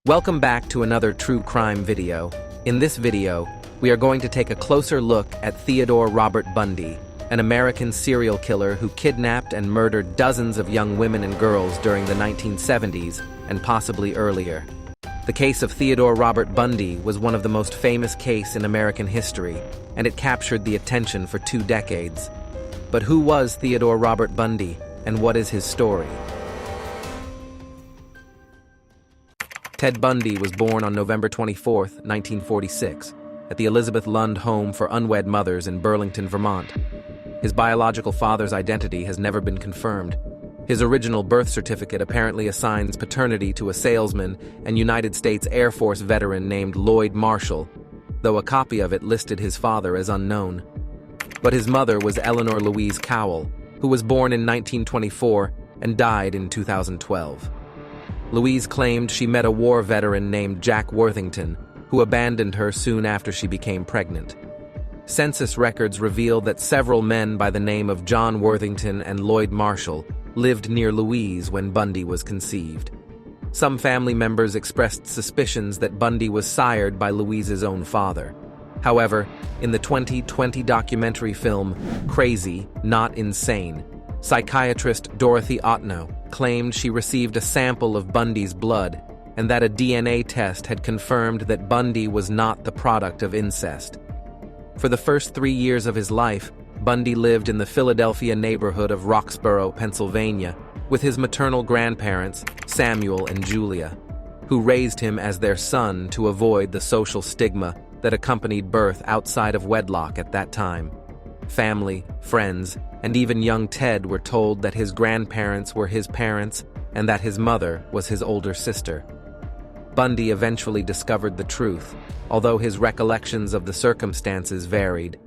Welcome back to another true crime video. In this video, we are going to take a closer look at Theodore Robert Bundy, an American serial killer who kidnapped and murdered dozens of young women and girls during the 1970s and possibly earlier. The case of Theodore Robert Bundy was one of the most famous cases in American history, and it captured the attention for 2 decades. But who was Theodore Robert Bundy, and what is his story? Ted Bundy was born on November 24, 1946, at the Elizabeth Lund Home for Unwed Mothers in Burlington, Vermont. His biological father's identity has never been confirmed. His original birth certificate apparently assigns paternity to a salesman and United States Air Force veteran named Lloyd Marshall, though a copy of it listed his father as unknown. But his mother was Eleanor Louise Cowell, who was born in 1924 and died in 2012. Louise claimed she met a war veteran named Jack Worthington, who abandoned her soon after she became pregnant. Census records reveal that several men by the name of John Worthington and Lloyd Marshall lived near Louise when Bundy was conceived. Some family members expressed suspicions that Bundy was sired by Louise's own father. However, in the 2020 documentary film Crazy, Not Insane, psychiatrist Dorothy Otno claimed she received a sample of Bundy's blood and that a DNA test had confirmed that Bundy was not the product of incest. For the first 3 years of his life, Bundy lived in the Philadelphia neighborhood of Roxborough, Pennsylvania, with his maternal grandparents, Samuel and Julia, who raised him as their son to avoid the social stigma that accompanied birth outside of wedlock at that time. Family, friends, and even young Ted were told that his grandparents were his parents and that his mother was his older sister. Bundy eventually discovered the truth, although his recollections of the circumstances varied.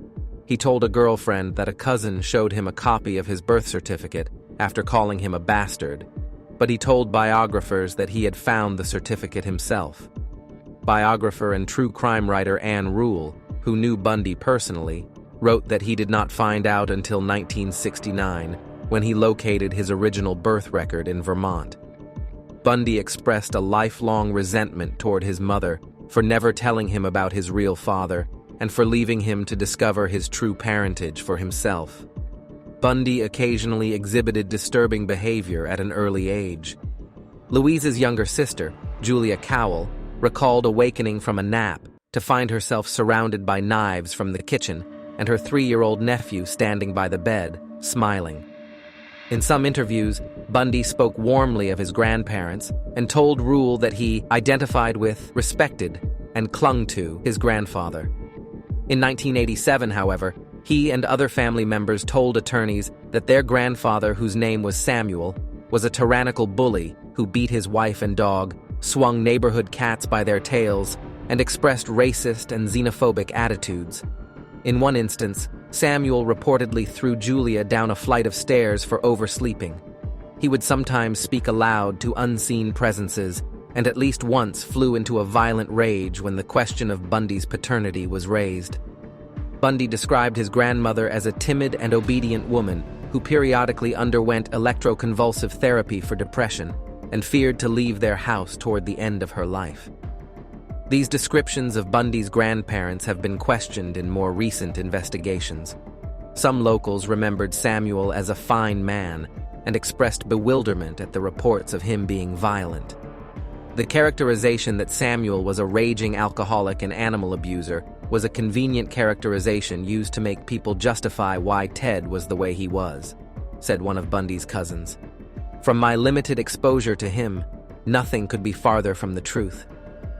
He told a girlfriend that a cousin showed him a copy of his birth certificate after calling him a bastard, but he told biographers that he had found the certificate himself. Biographer and true crime writer Ann Rule, who knew Bundy personally, wrote that he did not find out until 1969, when he located his original birth record in Vermont. Bundy expressed a lifelong resentment toward his mother for never telling him about his real father and for leaving him to discover his true parentage for himself. Bundy occasionally exhibited disturbing behavior at an early age. Louise's younger sister, Julia Cowell, recalled awakening from a nap to find herself surrounded by knives from the kitchen and her 3-year-old nephew standing by the bed, smiling. In some interviews, Bundy spoke warmly of his grandparents and told Rule that he identified with, respected, and clung to his grandfather. In 1987, however, he and other family members told attorneys that their grandfather, whose name was Samuel, was a tyrannical bully who beat his wife and dog, swung neighborhood cats by their tails, and expressed racist and xenophobic attitudes. In one instance, Samuel reportedly threw Julia down a flight of stairs for oversleeping. He would sometimes speak aloud to unseen presences, and at least once flew into a violent rage when the question of Bundy's paternity was raised. Bundy described his grandmother as a timid and obedient woman who periodically underwent electroconvulsive therapy for depression and feared to leave their house toward the end of her life. These descriptions of Bundy's grandparents have been questioned in more recent investigations. Some locals remembered Samuel as a fine man and expressed bewilderment at the reports of him being violent. The characterization that Samuel was a raging alcoholic and animal abuser was a convenient characterization used to make people justify why Ted was the way he was, said one of Bundy's cousins. From my limited exposure to him, nothing could be farther from the truth.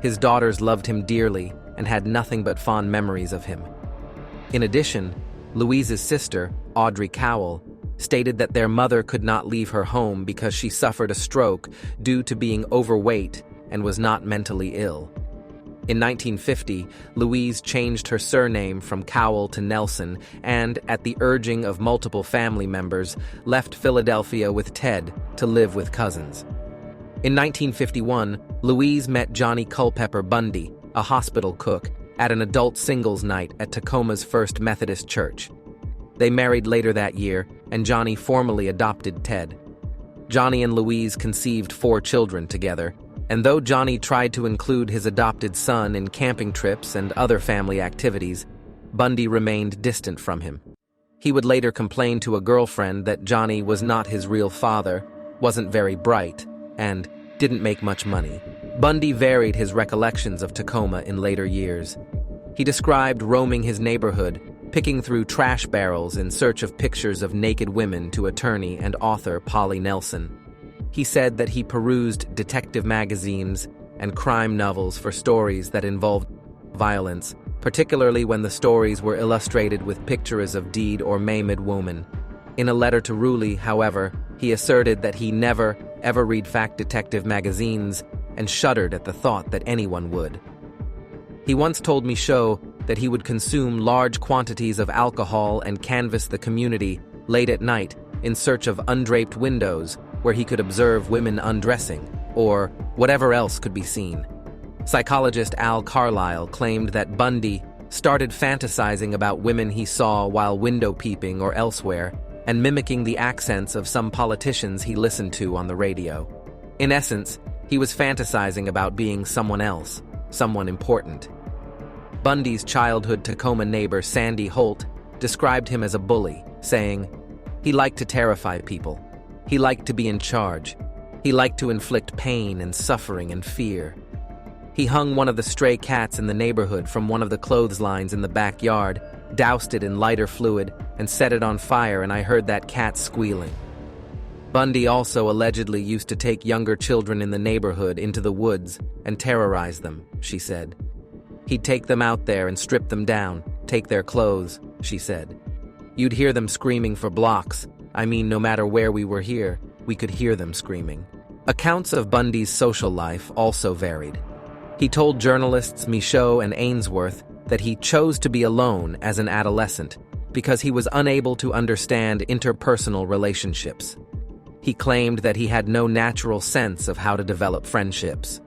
His daughters loved him dearly and had nothing but fond memories of him. In addition, Louise's sister, Audrey Cowell, stated that their mother could not leave her home because she suffered a stroke due to being overweight and was not mentally ill. In 1950, Louise changed her surname from Cowell to Nelson and, at the urging of multiple family members, left Philadelphia with Ted to live with cousins. In 1951, Louise met Johnny Culpepper Bundy, a hospital cook, at an adult singles night at Tacoma's First Methodist Church. They married later that year, and Johnny formally adopted Ted. Johnny and Louise conceived 4 children together, And though Johnny tried to include his adopted son in camping trips and other family activities, Bundy remained distant from him. He would later complain to a girlfriend that Johnny was not his real father, wasn't very bright, and didn't make much money. Bundy varied his recollections of Tacoma in later years. He described roaming his neighborhood, picking through trash barrels in search of pictures of naked women to attorney and author Polly Nelson. He said that he perused detective magazines and crime novels for stories that involved violence, particularly when the stories were illustrated with pictures of dead or maimed women. In a letter to Rulli, however, he asserted that he never, ever read fact detective magazines and shuddered at the thought that anyone would. He once told Michaud that he would consume large quantities of alcohol and canvass the community late at night in search of undraped windows where he could observe women undressing, or whatever else could be seen. Psychologist Al Carlisle claimed that Bundy started fantasizing about women he saw while window peeping or elsewhere, and mimicking the accents of some politicians he listened to on the radio. In essence, he was fantasizing about being someone else, someone important. Bundy's childhood Tacoma neighbor Sandy Holt described him as a bully, saying, "He liked to terrify people. He liked to be in charge. He liked to inflict pain and suffering and fear. He hung one of the stray cats in the neighborhood from one of the clotheslines in the backyard, doused it in lighter fluid, and set it on fire, and I heard that cat squealing." Bundy also allegedly used to take younger children in the neighborhood into the woods and terrorize them, she said. He'd take them out there and strip them down, take their clothes, she said. You'd hear them screaming for blocks. I mean, no matter where we were here, we could hear them screaming. Accounts of Bundy's social life also varied. He told journalists Michaud and Ainsworth that he chose to be alone as an adolescent because he was unable to understand interpersonal relationships. He claimed that he had no natural sense of how to develop friendships.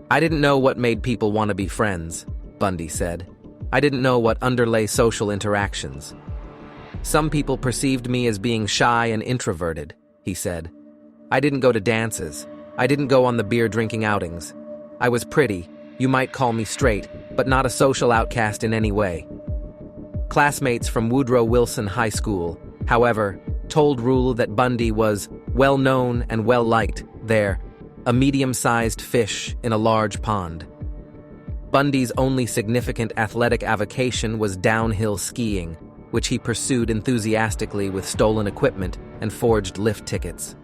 "I didn't know what made people want to be friends," Bundy said. "I didn't know what underlay social interactions. Some people perceived me as being shy and introverted," he said. "I didn't go to dances. I didn't go on the beer-drinking outings. I was pretty, you might call me straight, but not a social outcast in any way." Classmates from Woodrow Wilson High School, however, told Rule that Bundy was well-known and well-liked there, a medium-sized fish in a large pond. Bundy's only significant athletic avocation was downhill skiing, which he pursued enthusiastically with stolen equipment and forged lift tickets.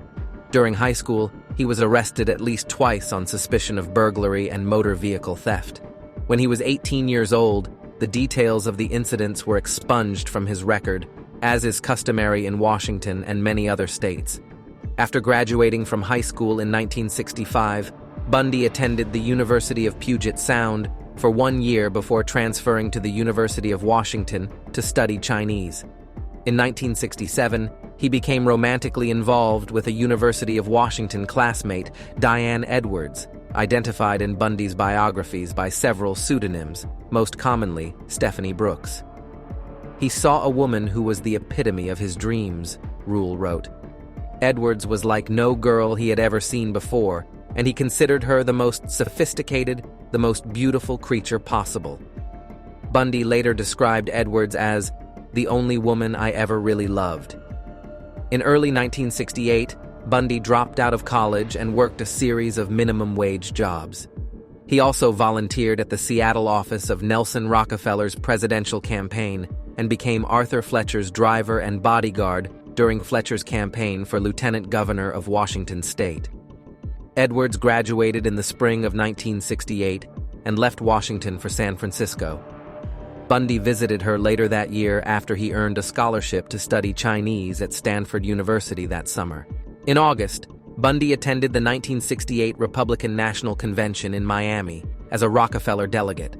During high school, he was arrested at least twice on suspicion of burglary and motor vehicle theft. When he was 18 years old, the details of the incidents were expunged from his record, as is customary in Washington and many other states. After graduating from high school in 1965, Bundy attended the University of Puget Sound for 1 year before transferring to the University of Washington to study Chinese. In 1967, he became romantically involved with a University of Washington classmate, Diane Edwards, identified in Bundy's biographies by several pseudonyms, most commonly Stephanie Brooks. He saw a woman who was the epitome of his dreams, Rule wrote. Edwards was like no girl he had ever seen before, and he considered her the most sophisticated, the most beautiful creature possible. Bundy later described Edwards as the only woman I ever really loved. In early 1968, Bundy dropped out of college and worked a series of minimum-wage jobs. He also volunteered at the Seattle office of Nelson Rockefeller's presidential campaign and became Arthur Fletcher's driver and bodyguard during Fletcher's campaign for lieutenant governor of Washington state. Edwards graduated in the spring of 1968 and left Washington for San Francisco. Bundy visited her later that year after he earned a scholarship to study Chinese at Stanford University that summer. In August, Bundy attended the 1968 Republican National Convention in Miami as a Rockefeller delegate.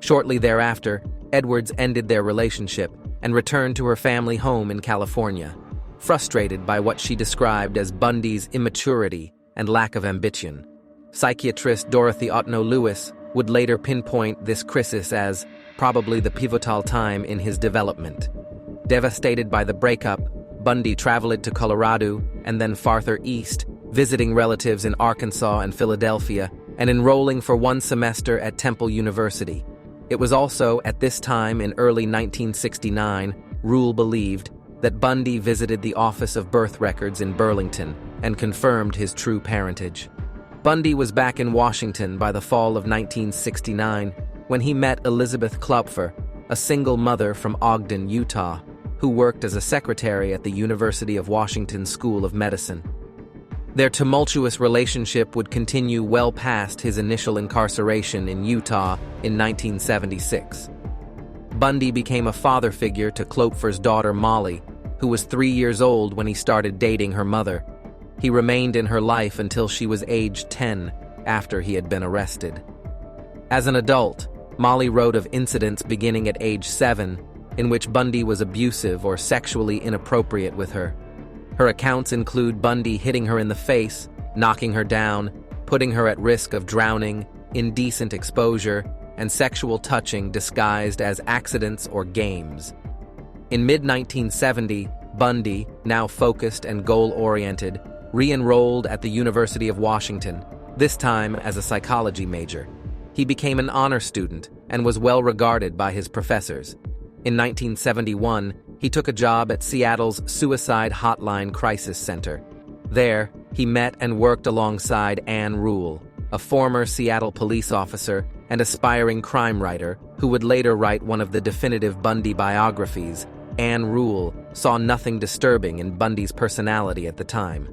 Shortly thereafter, Edwards ended their relationship and returned to her family home in California, frustrated by what she described as Bundy's immaturity and lack of ambition. Psychiatrist Dorothy Otno-Lewis would later pinpoint this crisis as probably the pivotal time in his development. Devastated by the breakup, Bundy traveled to Colorado and then farther east, visiting relatives in Arkansas and Philadelphia, and enrolling for one semester at Temple University. It was also, at this time in early 1969, Rule believed that Bundy visited the Office of Birth Records in Burlington and confirmed his true parentage. Bundy was back in Washington by the fall of 1969 when he met Elizabeth Klopfer, a single mother from Ogden, Utah, who worked as a secretary at the University of Washington School of Medicine. Their tumultuous relationship would continue well past his initial incarceration in Utah in 1976. Bundy became a father figure to Klopfer's daughter Molly, who was 3 years old when he started dating her mother. He remained in her life until she was age 10, after he had been arrested. As an adult, Molly wrote of incidents beginning at age 7, in which Bundy was abusive or sexually inappropriate with her. Her accounts include Bundy hitting her in the face, knocking her down, putting her at risk of drowning, indecent exposure, and sexual touching disguised as accidents or games. In mid-1970, Bundy, now focused and goal-oriented, re-enrolled at the University of Washington, this time as a psychology major. He became an honor student and was well regarded by his professors. In 1971, he took a job at Seattle's Suicide Hotline Crisis Center. There, he met and worked alongside Ann Rule, a former Seattle police officer and aspiring crime writer who would later write one of the definitive Bundy biographies. Ann Rule saw nothing disturbing in Bundy's personality at the time.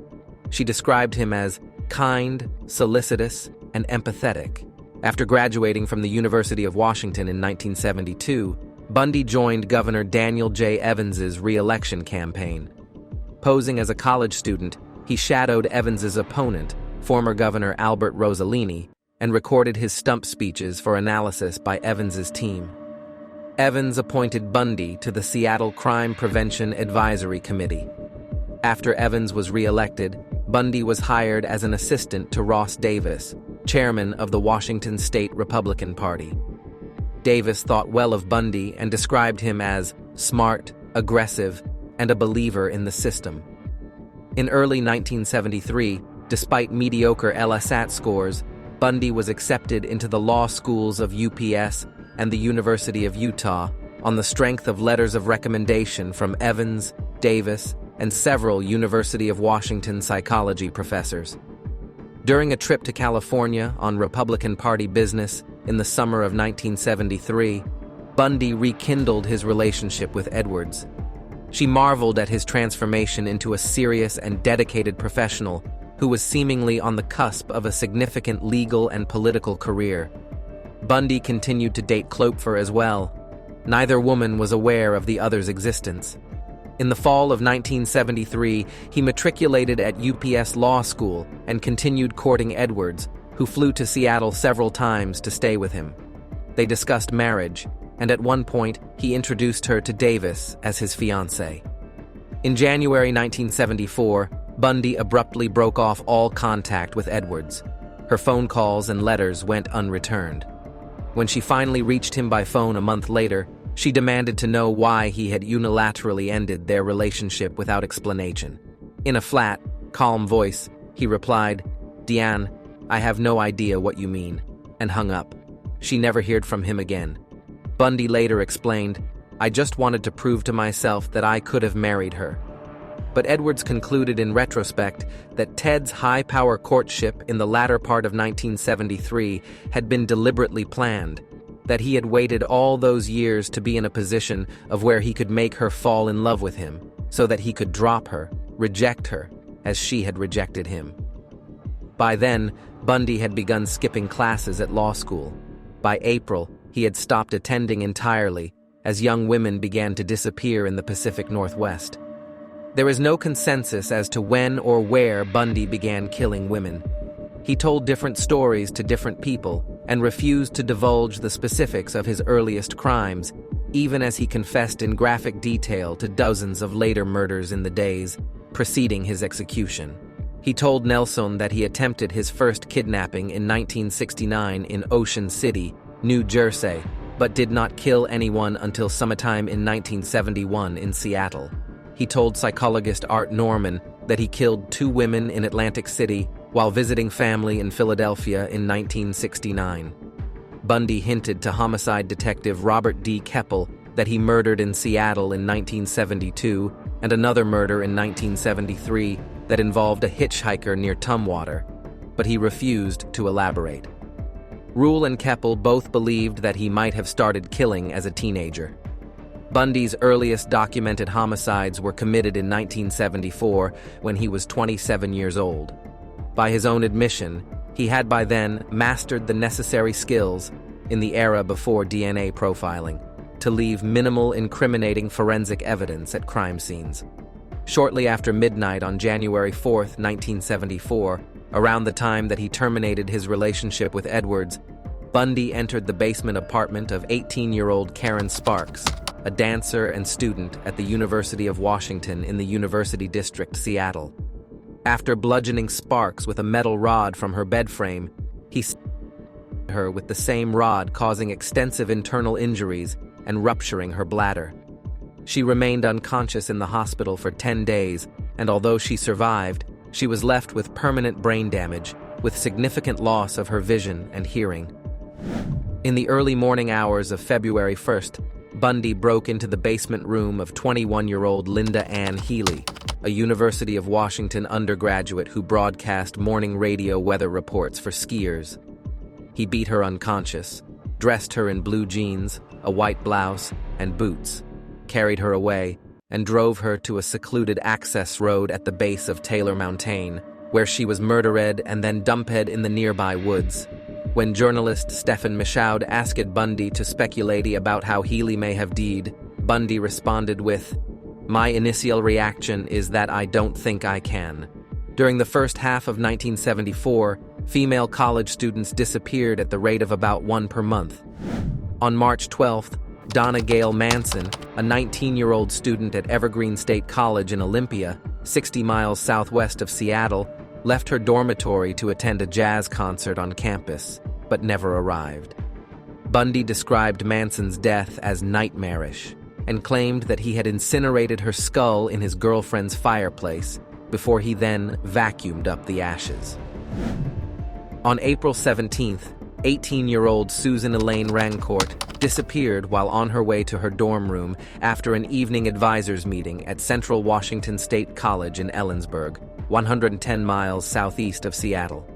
She described him as kind, solicitous, and empathetic. After graduating from the University of Washington in 1972, Bundy joined Governor Daniel J. Evans's re-election campaign. Posing as a college student, he shadowed Evans's opponent, former Governor Albert Rossellini, and recorded his stump speeches for analysis by Evans's team. Evans appointed Bundy to the Seattle Crime Prevention Advisory Committee. After Evans was re-elected, Bundy was hired as an assistant to Ross Davis, chairman of the Washington State Republican Party. Davis thought well of Bundy and described him as smart, aggressive, and a believer in the system. In early 1973, despite mediocre LSAT scores, Bundy was accepted into the law schools of UPS and the University of Utah on the strength of letters of recommendation from Evans, Davis, and several University of Washington psychology professors. During a trip to California on Republican Party business in the summer of 1973, Bundy rekindled his relationship with Edwards. She marveled at his transformation into a serious and dedicated professional who was seemingly on the cusp of a significant legal and political career. Bundy continued to date Klopfer as well. Neither woman was aware of the other's existence. In the fall of 1973, he matriculated at UPS Law School and continued courting Edwards, who flew to Seattle several times to stay with him. They discussed marriage, and at one point, he introduced her to Davis as his fiancée. In January 1974, Bundy abruptly broke off all contact with Edwards. Her phone calls and letters went unreturned. When she finally reached him by phone a month later, she demanded to know why he had unilaterally ended their relationship without explanation. In a flat, calm voice, he replied, "Deanne, I have no idea what you mean," and hung up. She never heard from him again. Bundy later explained, "I just wanted to prove to myself that I could have married her." But Edwards concluded in retrospect that Ted's high-power courtship in the latter part of 1973 had been deliberately planned, that he had waited all those years to be in a position of where he could make her fall in love with him, so that he could drop her, reject her, as she had rejected him. By then, Bundy had begun skipping classes at law school. By April, he had stopped attending entirely, as young women began to disappear in the Pacific Northwest. There is no consensus as to when or where Bundy began killing women. He told different stories to different people and refused to divulge the specifics of his earliest crimes, even as he confessed in graphic detail to dozens of later murders in the days preceding his execution. He told Nelson that he attempted his first kidnapping in 1969 in Ocean City, New Jersey, but did not kill anyone until sometime in 1971 in Seattle. He told psychologist Art Norman that he killed 2 women in Atlantic City while visiting family in Philadelphia in 1969. Bundy hinted to homicide detective Robert D. Keppel that he murdered in Seattle in 1972 and another murder in 1973 that involved a hitchhiker near Tumwater, but he refused to elaborate. Rule and Keppel both believed that he might have started killing as a teenager. Bundy's earliest documented homicides were committed in 1974 when he was 27 years old. By his own admission, he had by then mastered the necessary skills in the era before DNA profiling to leave minimal incriminating forensic evidence at crime scenes. Shortly after midnight on January 4, 1974, around the time that he terminated his relationship with Edwards, Bundy entered the basement apartment of 18-year-old Karen Sparks, a dancer and student at the University of Washington in the University District, Seattle. After bludgeoning Sparks with a metal rod from her bed frame, he stabbed her with the same rod, causing extensive internal injuries and rupturing her bladder. She remained unconscious in the hospital for 10 days, and although she survived, she was left with permanent brain damage, with significant loss of her vision and hearing. In the early morning hours of February 1st, Bundy broke into the basement room of 21-year-old Linda Ann Healy, a University of Washington undergraduate who broadcast morning radio weather reports for skiers. He beat her unconscious, dressed her in blue jeans, a white blouse, and boots, carried her away, and drove her to a secluded access road at the base of Taylor Mountain, where she was murdered and then dumped in the nearby woods. When journalist Stephen Michaud asked Bundy to speculate about how Healy may have died, Bundy responded with, "My initial reaction is that I don't think I can." During the first half of 1974, female college students disappeared at the rate of about 1 per month. On March 12th, Donna Gail Manson, a 19-year-old student at Evergreen State College in Olympia, 60 miles southwest of Seattle, left her dormitory to attend a jazz concert on campus, but never arrived. Bundy described Manson's death as nightmarish and claimed that he had incinerated her skull in his girlfriend's fireplace before he then vacuumed up the ashes. On April 17th, 18-year-old Susan Elaine Rancourt disappeared while on her way to her dorm room after an evening advisors meeting at Central Washington State College in Ellensburg, 110 miles southeast of Seattle.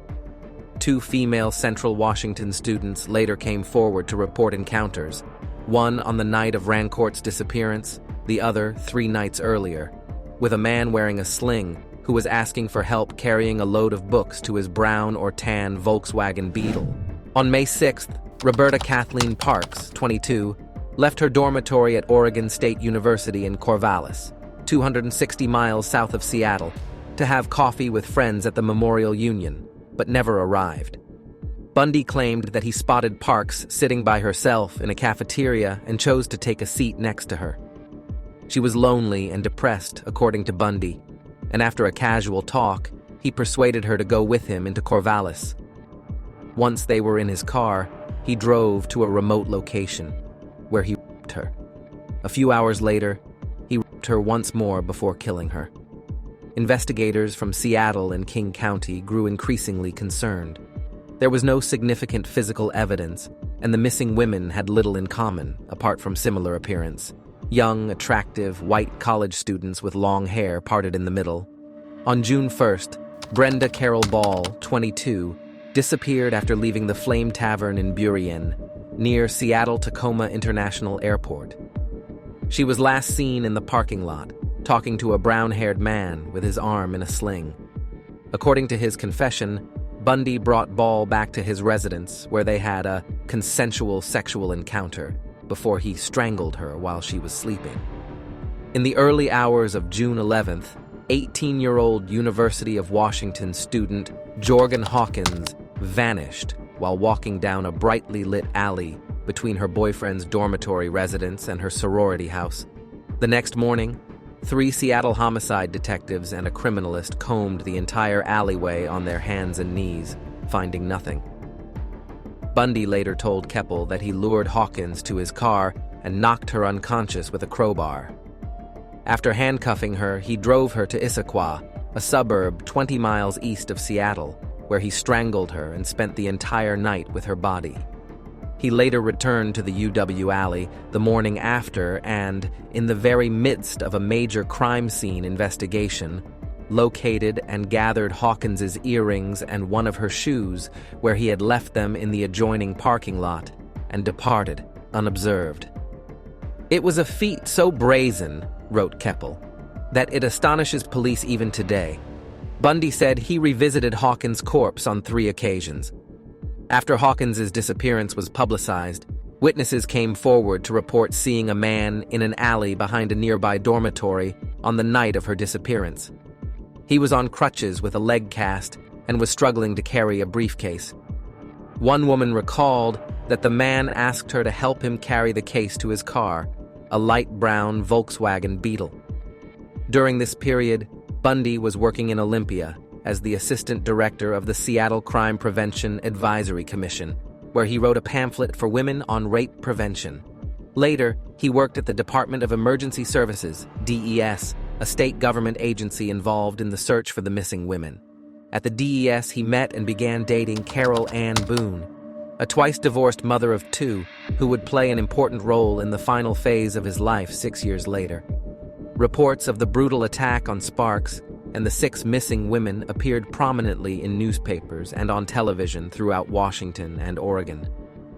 2 female Central Washington students later came forward to report encounters, one on the night of Rancourt's disappearance, the other 3 nights earlier, with a man wearing a sling who was asking for help carrying a load of books to his brown or tan Volkswagen Beetle. On May 6th, Roberta Kathleen Parks, 22, left her dormitory at Oregon State University in Corvallis, 260 miles south of Seattle, to have coffee with friends at the Memorial Union, but never arrived. Bundy claimed that he spotted Parks sitting by herself in a cafeteria and chose to take a seat next to her. She was lonely and depressed, according to Bundy, and after a casual talk, he persuaded her to go with him into Corvallis. Once they were in his car, he drove to a remote location, where he raped her. A few hours later, he raped her once more before killing her. Investigators from Seattle and King County grew increasingly concerned. There was no significant physical evidence, and the missing women had little in common, apart from similar appearance. Young, attractive, white college students with long hair parted in the middle. On June 1st, Brenda Carol Ball, 22, disappeared after leaving the Flame Tavern in Burien, near Seattle-Tacoma International Airport. She was last seen in the parking lot, talking to a brown-haired man with his arm in a sling. According to his confession, Bundy brought Ball back to his residence where they had a consensual sexual encounter before he strangled her while she was sleeping. In the early hours of June 11th, 18-year-old University of Washington student Jorgen Hawkins vanished while walking down a brightly lit alley between her boyfriend's dormitory residence and her sorority house. The next morning, 3 Seattle homicide detectives and a criminalist combed the entire alleyway on their hands and knees, finding nothing. Bundy later told Keppel that he lured Hawkins to his car and knocked her unconscious with a crowbar. After handcuffing her, he drove her to Issaquah, a suburb 20 miles east of Seattle, where he strangled her and spent the entire night with her body. He later returned to the UW Alley the morning after and, in the very midst of a major crime scene investigation, located and gathered Hawkins's earrings and one of her shoes where he had left them in the adjoining parking lot and departed unobserved. "It was a feat so brazen," wrote Keppel, "that it astonishes police even today." Bundy said he revisited Hawkins' corpse on 3 occasions. After Hawkins's disappearance was publicized, witnesses came forward to report seeing a man in an alley behind a nearby dormitory on the night of her disappearance. He was on crutches with a leg cast and was struggling to carry a briefcase. One woman recalled that the man asked her to help him carry the case to his car, a light brown Volkswagen Beetle. During this period, Bundy was working in Olympia as the assistant director of the Seattle Crime Prevention Advisory Commission, where he wrote a pamphlet for women on rape prevention. Later, he worked at the Department of Emergency Services, DES, a state government agency involved in the search for the missing women. At the DES, he met and began dating Carol Ann Boone, a twice-divorced mother of 2 who would play an important role in the final phase of his life 6 years later. Reports of the brutal attack on Sparks and the 6 missing women appeared prominently in newspapers and on television throughout Washington and Oregon.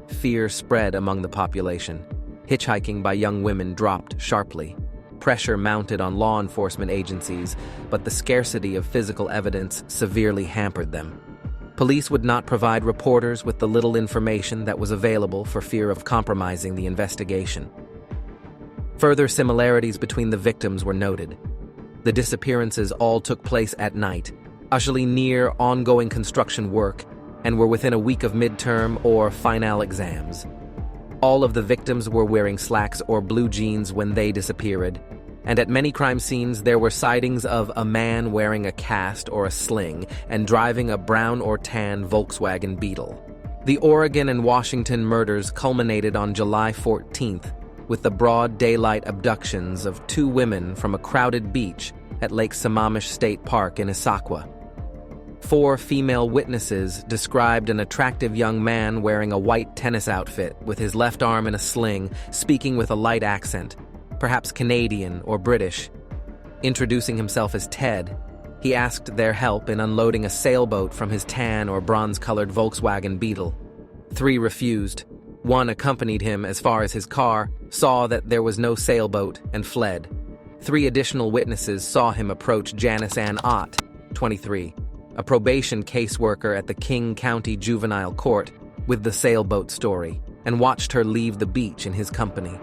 Fear spread among the population. Hitchhiking by young women dropped sharply. Pressure mounted on law enforcement agencies, but the scarcity of physical evidence severely hampered them. Police would not provide reporters with the little information that was available for fear of compromising the investigation. Further similarities between the victims were noted. The disappearances all took place at night, usually near ongoing construction work, and were within a week of midterm or final exams. All of the victims were wearing slacks or blue jeans when they disappeared, and at many crime scenes there were sightings of a man wearing a cast or a sling and driving a brown or tan Volkswagen Beetle. The Oregon and Washington murders culminated on July 14th with the broad daylight abductions of 2 women from a crowded beach at Lake Sammamish State Park in Issaquah. 4 female witnesses described an attractive young man wearing a white tennis outfit with his left arm in a sling, speaking with a light accent, perhaps Canadian or British. Introducing himself as Ted, he asked their help in unloading a sailboat from his tan or bronze-colored Volkswagen Beetle. 3 refused. 1 accompanied him as far as his car, saw that there was no sailboat, and fled. 3 additional witnesses saw him approach Janice Ann Ott, 23, a probation caseworker at the King County Juvenile Court, with the sailboat story, and watched her leave the beach in his company.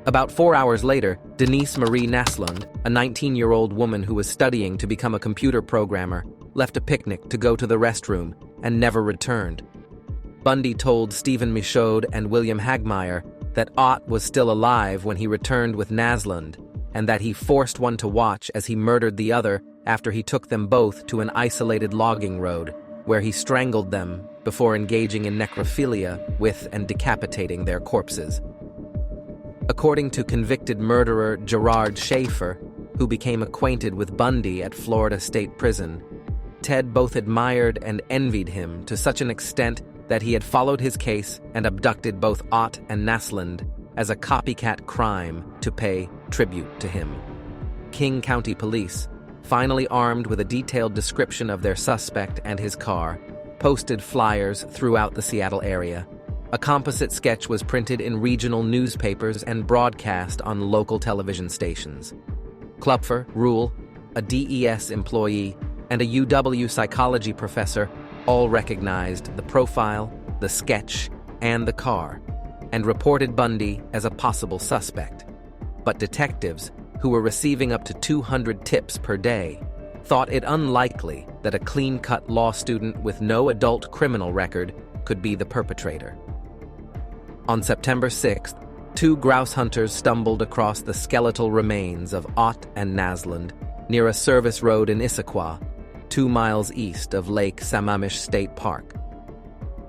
About 4 hours later, Denise Marie Naslund, a 19-year-old woman who was studying to become a computer programmer, left a picnic to go to the restroom and never returned. Bundy told Stephen Michaud and William Hagmeyer that Ott was still alive when he returned with Naslund, and that he forced one to watch as he murdered the other after he took them both to an isolated logging road, where he strangled them before engaging in necrophilia with and decapitating their corpses. According to convicted murderer Gerard Schaefer, who became acquainted with Bundy at Florida State Prison, Ted both admired and envied him to such an extent that he had followed his case and abducted both Ott and Naslund as a copycat crime to pay tribute to him. King County Police, finally armed with a detailed description of their suspect and his car, posted flyers throughout the Seattle area. A composite sketch was printed in regional newspapers and broadcast on local television stations. Klupfer, Rule, a DES employee, and a UW psychology professor all recognized the profile, the sketch, and the car, and reported Bundy as a possible suspect. But detectives, who were receiving up to 200 tips per day, thought it unlikely that a clean-cut law student with no adult criminal record could be the perpetrator. On September 6th, 2 grouse hunters stumbled across the skeletal remains of Ott and Naslund near a service road in Issaquah, 2 miles east of Lake Sammamish State Park.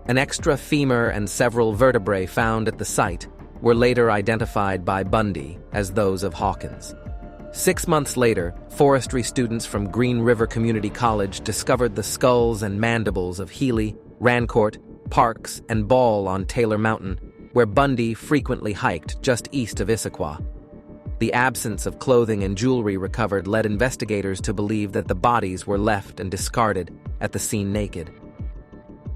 An extra femur and several vertebrae found at the site were later identified by Bundy as those of Hawkins. 6 months later, forestry students from Green River Community College discovered the skulls and mandibles of Healy, Rancourt, Parks, and Ball on Taylor Mountain, where Bundy frequently hiked just east of Issaquah. The absence of clothing and jewelry recovered led investigators to believe that the bodies were left and discarded at the scene naked.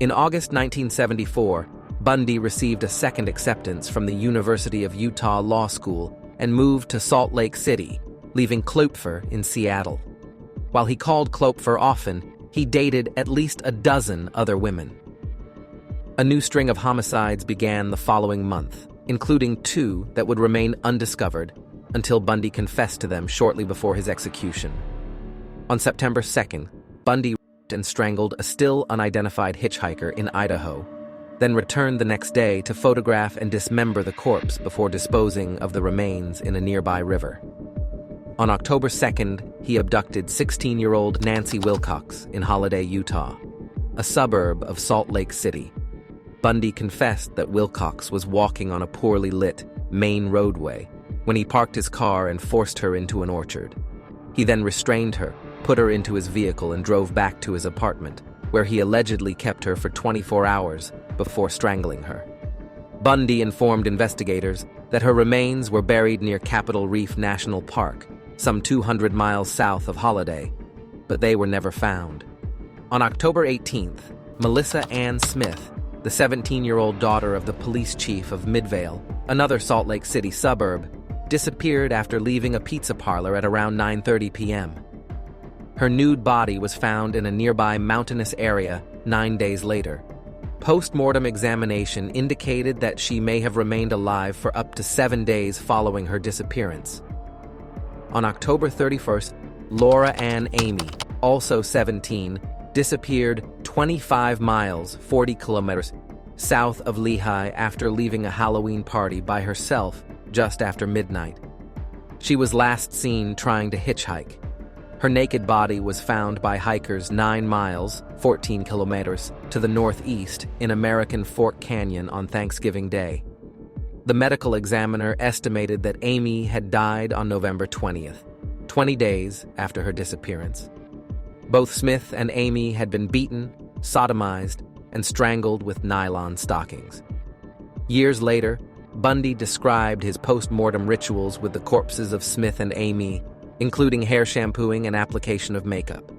In August 1974, Bundy received a second acceptance from the University of Utah Law School and moved to Salt Lake City, leaving Kloepfer in Seattle. While he called Kloepfer often, he dated at least a dozen other women. A new string of homicides began the following month, including 2 that would remain undiscovered until Bundy confessed to them shortly before his execution. On September 2nd, Bundy raped and strangled a still unidentified hitchhiker in Idaho, then returned the next day to photograph and dismember the corpse before disposing of the remains in a nearby river. On October 2nd, he abducted 16-year-old Nancy Wilcox in Holiday, Utah, a suburb of Salt Lake City. Bundy confessed that Wilcox was walking on a poorly lit main roadway when he parked his car and forced her into an orchard. He then restrained her, put her into his vehicle, and drove back to his apartment, where he allegedly kept her for 24 hours before strangling her. Bundy informed investigators that her remains were buried near Capitol Reef National Park, some 200 miles south of Holiday, but they were never found. On October 18th, Melissa Ann Smith, the 17-year-old daughter of the police chief of Midvale, another Salt Lake City suburb, disappeared after leaving a pizza parlor at around 9:30 p.m. Her nude body was found in a nearby mountainous area 9 days later. Post-mortem examination indicated that she may have remained alive for up to 7 days following her disappearance. On October 31st, Laura Ann Amy, also 17, disappeared 25 miles, 40 kilometers, south of Lehi after leaving a Halloween party by herself just after midnight. She was last seen trying to hitchhike. Her naked body was found by hikers 9 miles, 14 kilometers, to the northeast in American Fork Canyon on Thanksgiving Day. The medical examiner estimated that Amy had died on November 20th, 20 days after her disappearance. Both Smith and Amy had been beaten, sodomized, and strangled with nylon stockings. Years later, Bundy described his post-mortem rituals with the corpses of Smith and Amy, including hair shampooing and application of makeup.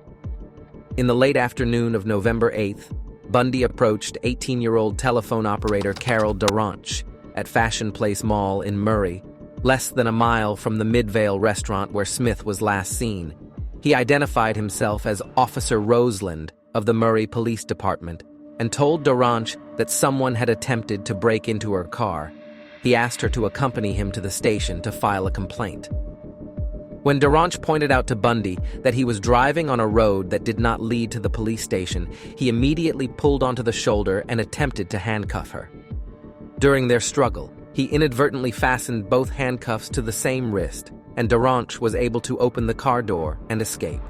In the late afternoon of November 8th, Bundy approached 18-year-old telephone operator Carol Durant at Fashion Place Mall in Murray, less than a mile from the Midvale restaurant where Smith was last seen. He identified himself as Officer Roseland of the Murray Police Department and told Durant that someone had attempted to break into her car. He asked her to accompany him to the station to file a complaint. When Durant pointed out to Bundy that he was driving on a road that did not lead to the police station, he immediately pulled onto the shoulder and attempted to handcuff her. During their struggle, he inadvertently fastened both handcuffs to the same wrist, and Durant was able to open the car door and escape.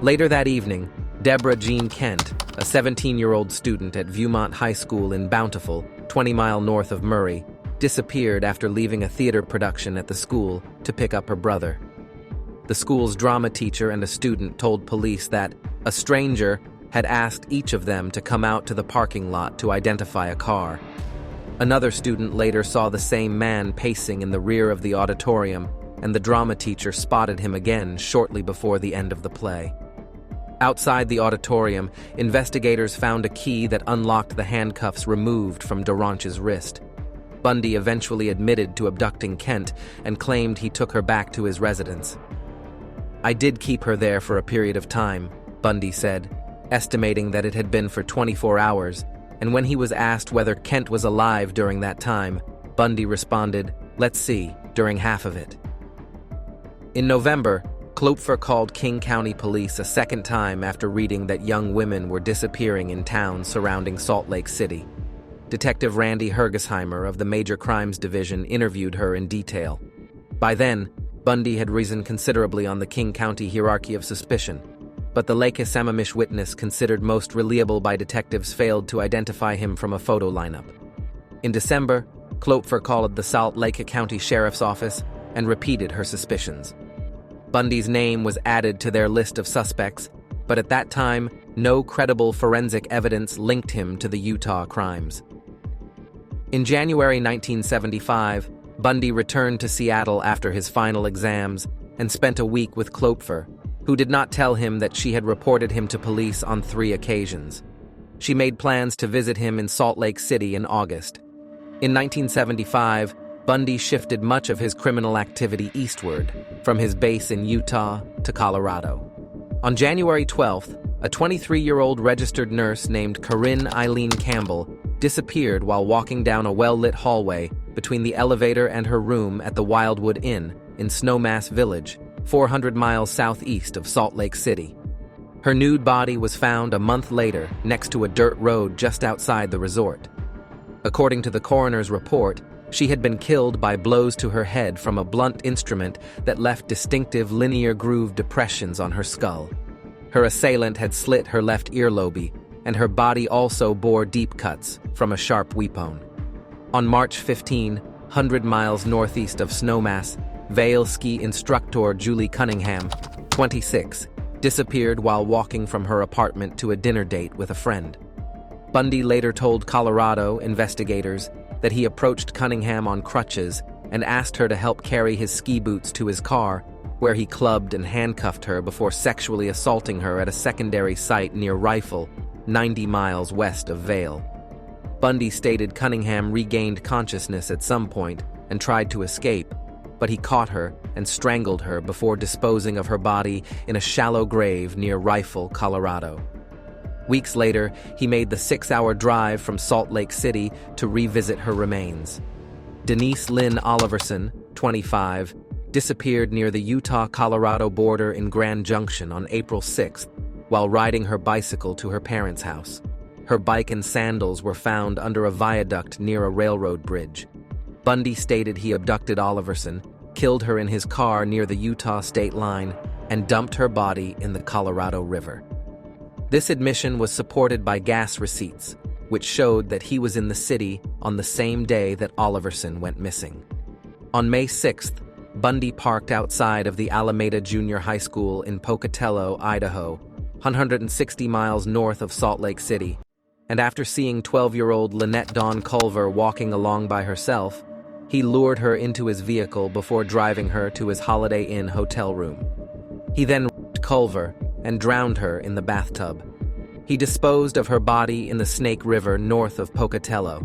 Later that evening, Deborah Jean Kent, a 17-year-old student at Viewmont High School in Bountiful, 20 miles north of Murray, disappeared after leaving a theater production at the school to pick up her brother. The school's drama teacher and a student told police that a stranger had asked each of them to come out to the parking lot to identify a car. Another student later saw the same man pacing in the rear of the auditorium, and the drama teacher spotted him again shortly before the end of the play. Outside the auditorium, investigators found a key that unlocked the handcuffs removed from Durant's wrist. Bundy eventually admitted to abducting Kent and claimed he took her back to his residence. "I did keep her there for a period of time," Bundy said, estimating that it had been for 24 hours, and when he was asked whether Kent was alive during that time, Bundy responded, "Let's see, during half of it." In November, Kloepfer called King County Police a second time after reading that young women were disappearing in towns surrounding Salt Lake City. Detective Randy Hergesheimer of the Major Crimes Division interviewed her in detail. By then, Bundy had risen considerably on the King County hierarchy of suspicion, but the Lake Sammamish witness considered most reliable by detectives failed to identify him from a photo lineup. In December, Kloepfer called the Salt Lake County Sheriff's Office and repeated her suspicions. Bundy's name was added to their list of suspects, but at that time, no credible forensic evidence linked him to the Utah crimes. In January 1975, Bundy returned to Seattle after his final exams and spent a week with Klopfer, who did not tell him that she had reported him to police on 3 occasions. She made plans to visit him in Salt Lake City in August. In 1975, Bundy shifted much of his criminal activity eastward, from his base in Utah to Colorado. On January 12th, a 23-year-old registered nurse named Corinne Eileen Campbell disappeared while walking down a well-lit hallway between the elevator and her room at the Wildwood Inn in Snowmass Village, 400 miles southeast of Salt Lake City. Her nude body was found a month later next to a dirt road just outside the resort. According to the coroner's report, she had been killed by blows to her head from a blunt instrument that left distinctive linear groove depressions on her skull. Her assailant had slit her left earlobe, and her body also bore deep cuts from a sharp weapon. On March 15, 100 miles northeast of Snowmass, Vail ski instructor Julie Cunningham, 26, disappeared while walking from her apartment to a dinner date with a friend. Bundy later told Colorado investigators that he approached Cunningham on crutches and asked her to help carry his ski boots to his car, where he clubbed and handcuffed her before sexually assaulting her at a secondary site near Rifle, 90 miles west of Vail. Bundy stated Cunningham regained consciousness at some point and tried to escape, but he caught her and strangled her before disposing of her body in a shallow grave near Rifle, Colorado. Weeks later, he made the 6-hour drive from Salt Lake City to revisit her remains. Denise Lynn Oliverson, 25, disappeared near the Utah-Colorado border in Grand Junction on April 6th while riding her bicycle to her parents' house. Her bike and sandals were found under a viaduct near a railroad bridge. Bundy stated he abducted Oliverson, killed her in his car near the Utah state line, and dumped her body in the Colorado River. This admission was supported by gas receipts, which showed that he was in the city on the same day that Oliverson went missing. On May 6th, Bundy parked outside of the Alameda Junior High School in Pocatello, Idaho, 160 miles north of Salt Lake City, and after seeing 12-year-old Lynette Dawn Culver walking along by herself, he lured her into his vehicle before driving her to his Holiday Inn hotel room. He then raped Culver and drowned her in the bathtub. He disposed of her body in the Snake River north of Pocatello.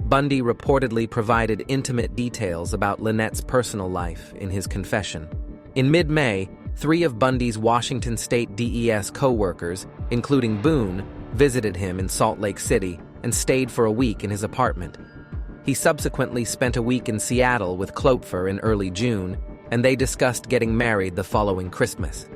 Bundy reportedly provided intimate details about Lynette's personal life in his confession. In mid-May, 3 of Bundy's Washington State DES co-workers, including Boone, visited him in Salt Lake City and stayed for a week in his apartment. He subsequently spent a week in Seattle with Klopfer in early June, and they discussed getting married the following Christmas.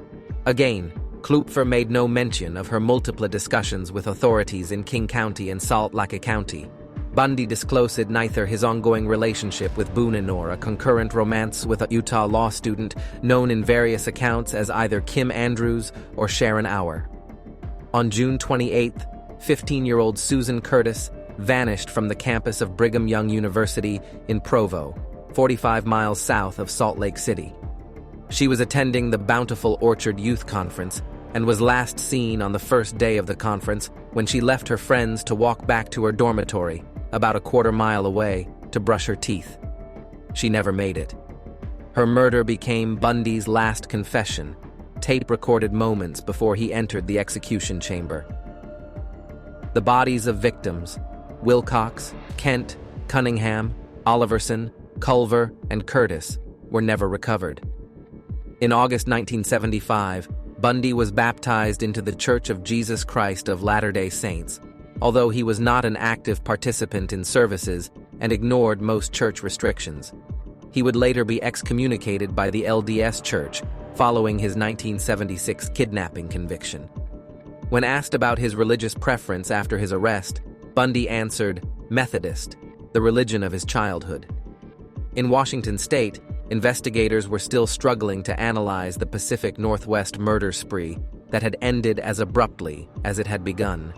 Again, Klopfer made no mention of her multiple discussions with authorities in King County and Salt Lake County. Bundy disclosed neither his ongoing relationship with Boone nor a concurrent romance with a Utah law student known in various accounts as either Kim Andrews or Sharon Auer. On June 28th, 15-year-old Susan Curtis vanished from the campus of Brigham Young University in Provo, 45 miles south of Salt Lake City. She was attending the Bountiful Orchard Youth Conference and was last seen on the first day of the conference when she left her friends to walk back to her dormitory, about a quarter-mile away, to brush her teeth. She never made it. Her murder became Bundy's last confession, tape-recorded moments before he entered the execution chamber. The bodies of victims, Wilcox, Kent, Cunningham, Oliverson, Culver, and Curtis, were never recovered. In August 1975, Bundy was baptized into the Church of Jesus Christ of Latter-day Saints, although he was not an active participant in services and ignored most church restrictions. He would later be excommunicated by the LDS Church following his 1976 kidnapping conviction. When asked about his religious preference after his arrest, Bundy answered, Methodist, the religion of his childhood. In Washington state, investigators were still struggling to analyze the Pacific Northwest murder spree that had ended as abruptly as it had begun.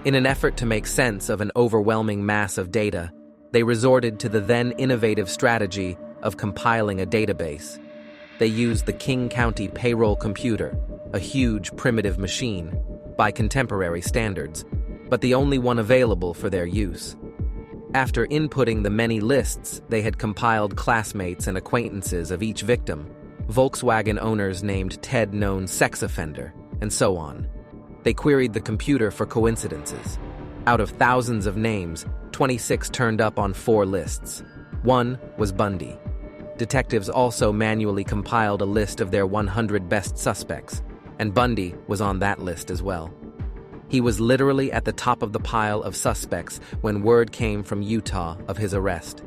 In an effort to make sense of an overwhelming mass of data, they resorted to the then innovative strategy of compiling a database. They used the King County payroll computer, a huge primitive machine, by contemporary standards, but the only one available for their use. After inputting the many lists, they had compiled classmates and acquaintances of each victim, Volkswagen owners named Ted known sex offender, and so on. They queried the computer for coincidences. Out of thousands of names, 26 turned up on 4 lists. One was Bundy. Detectives also manually compiled a list of their 100 best suspects, and Bundy was on that list as well. He was literally at the top of the pile of suspects when word came from Utah of his arrest.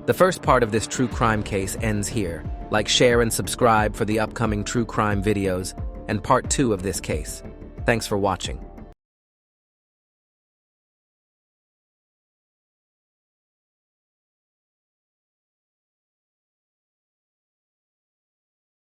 The first part of this true crime case ends here. Like, share, and subscribe for the upcoming true crime videos and part 2 of this case. Thanks for watching.